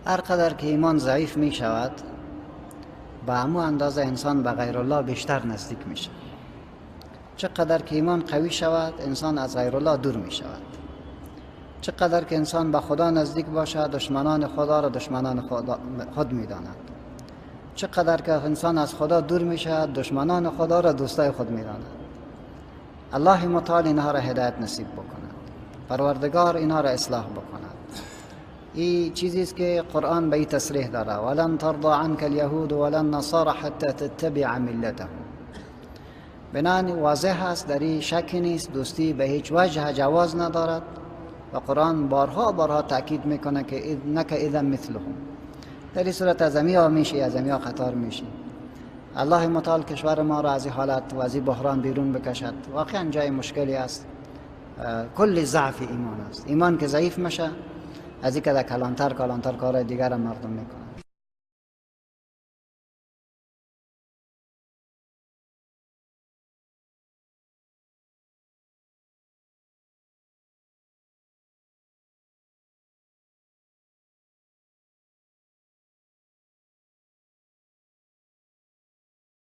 هر قدر که ایمان ضعیف می شود به همون اندازه انسان به غیر الله بیشتر نزدیک می شود. چقدر که ایمان قوی شود انسان از غیر الله دور می شود. چقدر که انسان به خدا نزدیک باشد دشمنان خدا را دشمنان خود می داند. چقدر که انسان از خدا دور می شود دشمنان خدا را دوستای خود می داند. الله متعال اینها را هدایت نصیب بکند. پروردگار اینها را اصلاح بکند. این چیزی است که قرآن به این تصریح داره: ولن ترضى عنك اليهود ولا النصارى حتى تتبع ملتهم. بنابراین واضح است، در این شکی نیست، دوستی به هیچ وجه جواز ندارد و قرآن بارها تأکید میکنه که انک اذا مثلهم. در این صورت از امیا میشی، از امیا قطار میشی. الله متعال کشور ما را از این حالت و از این بحران بیرون بکشد. واقعا جای مشکلی است، کل ضعف ایمان است. ایمان که ضعیف میشه از این که کلانتر کار دیگر مردم میکنه.